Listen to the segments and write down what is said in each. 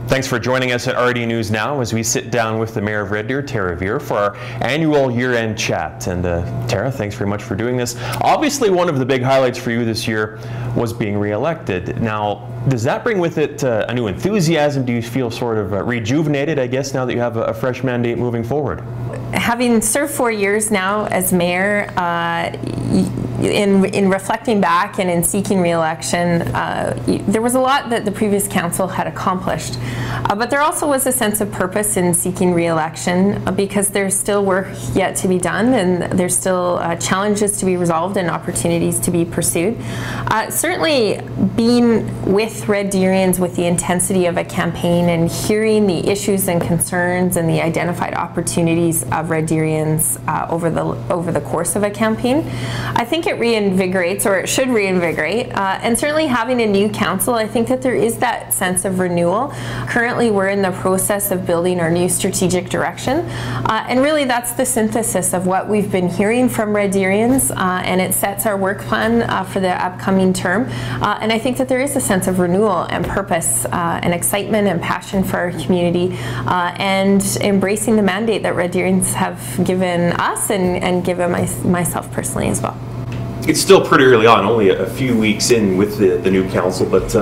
Thanks for joining us at RD News Now as we sit down with the Mayor of Red Deer, Tara Veer, for our annual year-end chat. And Tara, thanks very much for doing this. Obviously, one of the big highlights for you this year was being re-elected. Now, does that bring with it a new enthusiasm? Do you feel sort of rejuvenated, I guess, now that you have a fresh mandate moving forward? Having served 4 years now as mayor, in reflecting back and in seeking re-election, there was a lot that the previous council had accomplished. But there also was a sense of purpose in seeking re-election because there's still work yet to be done, and there's still challenges to be resolved and opportunities to be pursued. Certainly being with Red Deerians with the intensity of a campaign and hearing the issues and concerns and the identified opportunities of Red Deerians over the course of a campaign, I think it reinvigorates, or it should reinvigorate, and certainly having a new council, I think that there is that sense of renewal. Currently we're in the process of building our new strategic direction, and really that's the synthesis of what we've been hearing from Red Deerians, and it sets our work plan for the upcoming term, and I think that there is a sense of renewal and purpose and excitement and passion for our community, and embracing the mandate that Red Deerians have given us and given myself personally as well. It's still pretty early on, only a few weeks in with the new council, but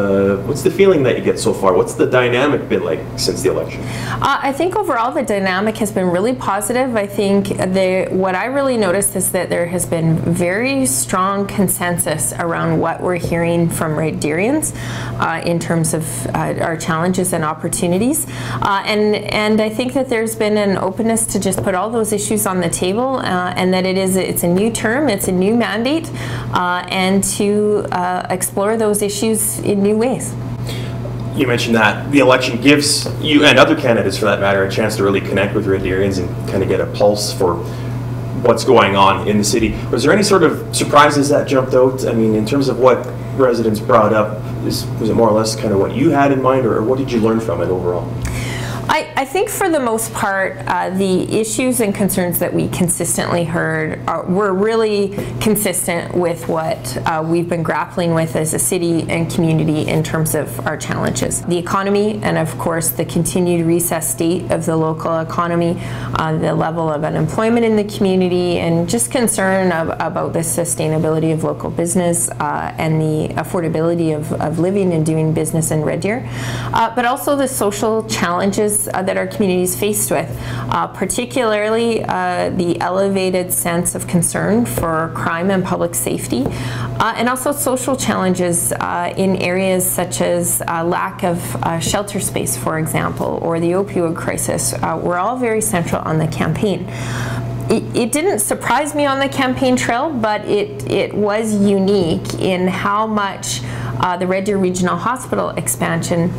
what's the feeling that you get so far? What's the dynamic been like since the election? I think overall the dynamic has been really positive. I think what I really noticed is that there has been very strong consensus around what we're hearing from Red Deerians in terms of our challenges and opportunities. And I think that there's been an openness to just put all those issues on the table, and that it's a new term, it's a new mandate, and to explore those issues in new ways. You mentioned that the election gives you and other candidates, for that matter, a chance to really connect with Red Deerians and kind of get a pulse for what's going on in the city. Was there any sort of surprises that jumped out? I mean, in terms of what residents brought up, was it more or less kind of what you had in mind, or what did you learn from it overall? I think for the most part, the issues and concerns that we consistently heard were really consistent with what we've been grappling with as a city and community in terms of our challenges. The economy, and of course the continued recessed state of the local economy, the level of unemployment in the community, and just concern about the sustainability of local business and the affordability of living and doing business in Red Deer, but also the social challenges that our community is faced with, particularly the elevated sense of concern for crime and public safety, and also social challenges in areas such as lack of shelter space, for example, or the opioid crisis, were all very central on the campaign. It didn't surprise me on the campaign trail, but it was unique in how much the Red Deer Regional Hospital expansion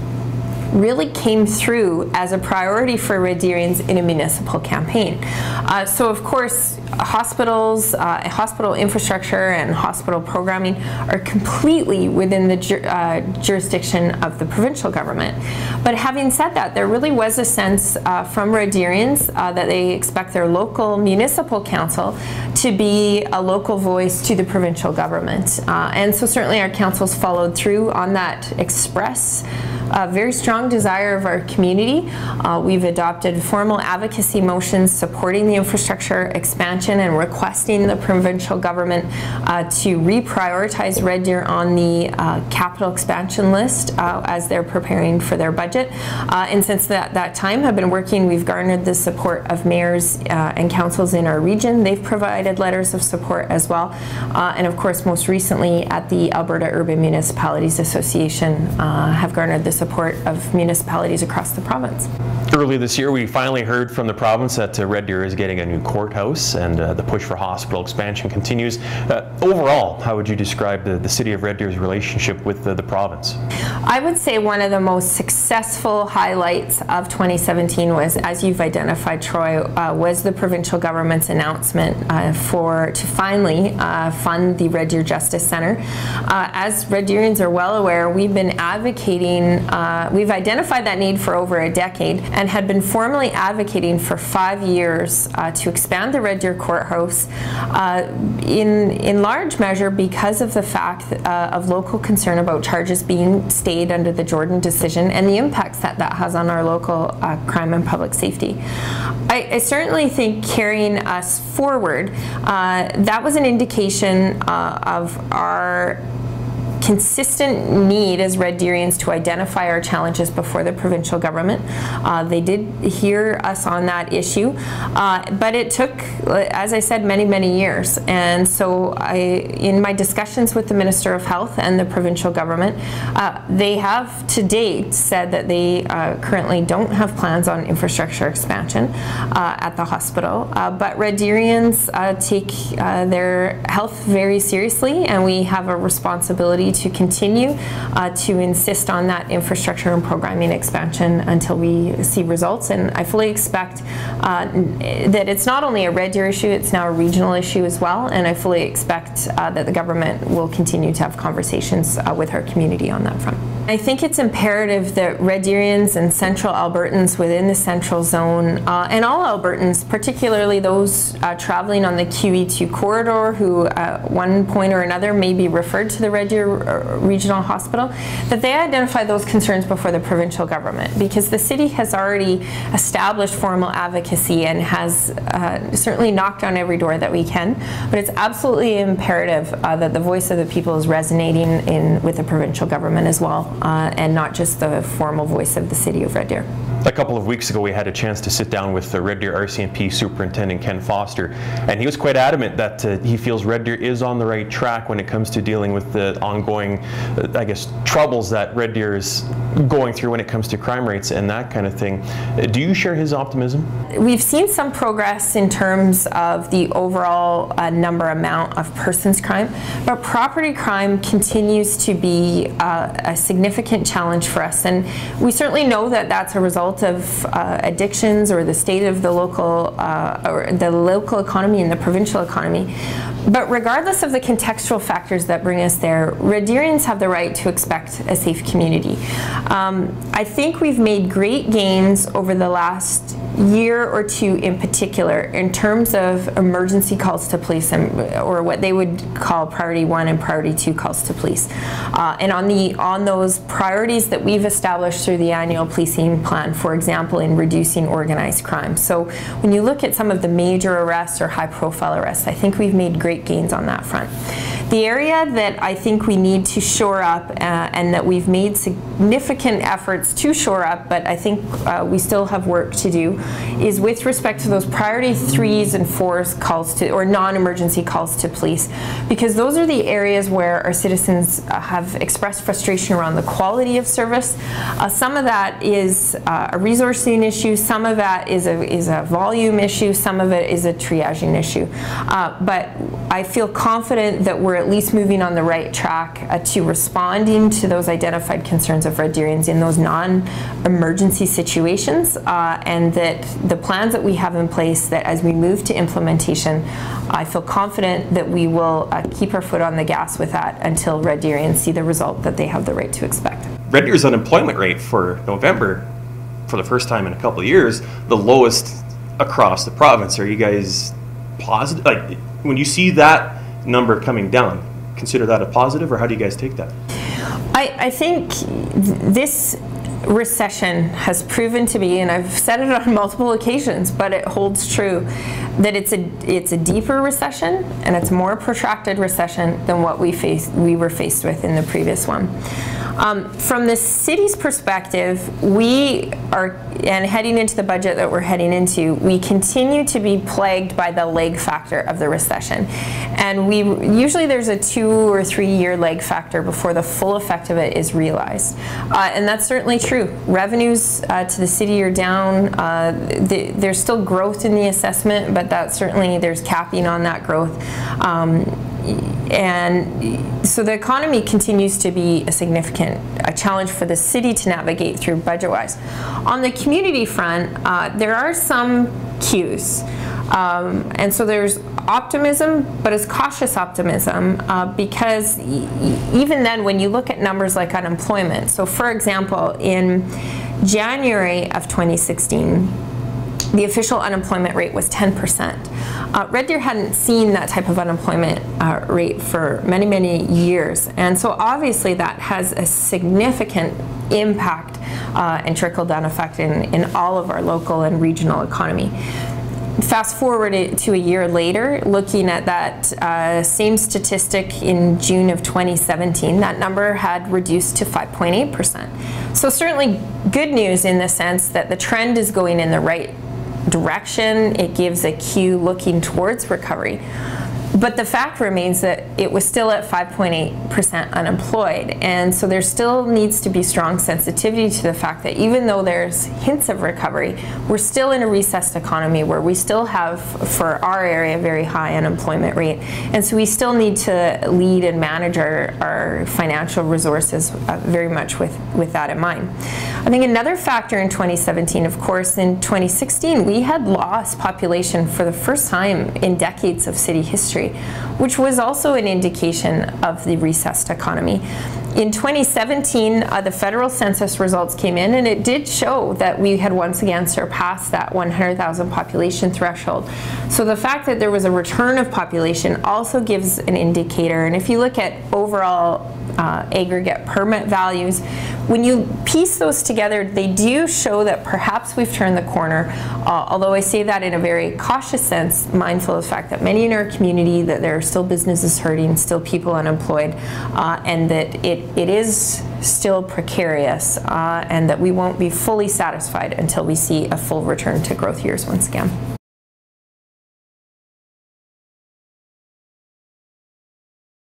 really came through as a priority for Red Deerians in a municipal campaign. So of course, hospitals, hospital infrastructure and hospital programming are completely within the jurisdiction of the provincial government. But having said that, there really was a sense from Red Deerians that they expect their local municipal council to be a local voice to the provincial government. And so certainly our councils followed through on that express very strong desire of our community. We've adopted formal advocacy motions supporting the infrastructure expansion and requesting the provincial government to reprioritize Red Deer on the capital expansion list as they're preparing for their budget. And since that time have been working, we've garnered the support of mayors and councils in our region. They've provided letters of support as well. And of course, most recently at the Alberta Urban Municipalities Association have garnered the support of municipalities across the province. Early this year, we finally heard from the province that Red Deer is getting a new courthouse, and the push for hospital expansion continues. Overall, how would you describe the City of Red Deer's relationship with the province? I would say one of the most successful highlights of 2017 was, as you've identified, Troy, was the provincial government's announcement to finally fund the Red Deer Justice Centre. As Red Deerians are well aware, we've been advocating, we've identified that need for over a decade, and had been formally advocating for 5 years to expand the Red Deer Courthouse, in large measure because of the fact of local concern about charges being stayed under the Jordan decision and the impacts that that has on our local crime and public safety. I certainly think carrying us forward, that was an indication of our consistent need as Red Deerians to identify our challenges before the provincial government. They did hear us on that issue, but it took, as I said, many, many years. And so in my discussions with the Minister of Health and the provincial government, they have to date said that they currently don't have plans on infrastructure expansion at the hospital, but Red Deerians take their health very seriously, and we have a responsibility to continue to insist on that infrastructure and programming expansion until we see results. And I fully expect that it's not only a Red Deer issue, it's now a regional issue as well, and I fully expect that the government will continue to have conversations with our community on that front. I think it's imperative that Red Deerians and Central Albertans within the Central Zone, and all Albertans, particularly those traveling on the QE2 corridor who at one point or another may be referred to the Red Deer Regional Hospital, that they identify those concerns before the provincial government, because the city has already established formal advocacy and has certainly knocked on every door that we can, but it's absolutely imperative that the voice of the people is resonating with the provincial government as well. And not just the formal voice of the city of Red Deer. A couple of weeks ago we had a chance to sit down with the Red Deer Rcmp Superintendent Ken Foster, and he was quite adamant that he feels Red Deer is on the right track when it comes to dealing with the ongoing, I guess, troubles that Red Deer is going through when it comes to crime rates and that kind of thing. Do you share his optimism? We've seen some progress in terms of the overall amount of persons crime, but property crime continues to be a significant challenge for us, and we certainly know that that's a result of addictions or the state of the local economy and the provincial economy. But regardless of the contextual factors that bring us there, Red Deerians have the right to expect a safe community. I think we've made great gains over the last year or two in particular in terms of emergency calls to police, or what they would call priority 1 and priority 2 calls to police. And on those priorities that we've established through the annual policing plan, for example, in reducing organized crime. So when you look at some of the major arrests or high profile arrests, I think we've made great gains on that front. The area that I think we need to shore up, and that we've made significant efforts to shore up, but I think we still have work to do, is with respect to those priority 3s and 4s calls to, or non-emergency calls to police, because those are the areas where our citizens have expressed frustration around the quality of service. Some of that is a resourcing issue, some of that is a volume issue, some of it is a triaging issue. But I feel confident that we're at least moving on the right track to responding to those identified concerns of Red Deerians in those non-emergency situations, and that the plans that we have in place, that as we move to implementation, I feel confident that we will keep our foot on the gas with that until Red Deerians see the result that they have the right to expect. Red Deer's unemployment rate for November, for the first time in a couple of years, the lowest across the province. Are you guys positive? Like, when you see that number coming down, consider that a positive, or how do you guys take that? I think this recession has proven to be, and I've said it on multiple occasions, but it holds true, that it's a deeper recession and it's a more protracted recession than what we were faced with in the previous one. From the city's perspective, we are, and heading into the budget that we're heading into, we continue to be plagued by the lag factor of the recession. And usually there's a 2 or 3 year lag factor before the full effect of it is realized. And that's certainly true. Revenues to the city are down. There's still growth in the assessment, but there's capping on that growth. And so the economy continues to be a significant challenge for the city to navigate through budget-wise. On the community front, there are some cues. And so there's optimism, but it's cautious optimism, because even then when you look at numbers like unemployment, so for example, in January of 2016, the official unemployment rate was 10%. Red Deer hadn't seen that type of unemployment rate for many, many years. And so obviously that has a significant impact and trickle-down effect in all of our local and regional economy. Fast forward to a year later, looking at that same statistic in June of 2017, that number had reduced to 5.8%. So certainly good news in the sense that the trend is going in the right direction. It gives a cue looking towards recovery. But the fact remains that it was still at 5.8% unemployed. And so there still needs to be strong sensitivity to the fact that even though there's hints of recovery, we're still in a recessed economy where we still have, for our area, a very high unemployment rate. And so we still need to lead and manage our financial resources very much with that in mind. I think another factor in 2017, of course, in 2016, we had lost population for the first time in decades of city history, which was also an indication of the recessed economy. In 2017, the federal census results came in, and it did show that we had once again surpassed that 100,000 population threshold. So the fact that there was a return of population also gives an indicator. And if you look at overall aggregate permit values, when you piece those together, they do show that perhaps we've turned the corner, although I say that in a very cautious sense, mindful of the fact that many in our community, that there are still businesses hurting, still people unemployed, and that it is still precarious, and that we won't be fully satisfied until we see a full return to growth years once again.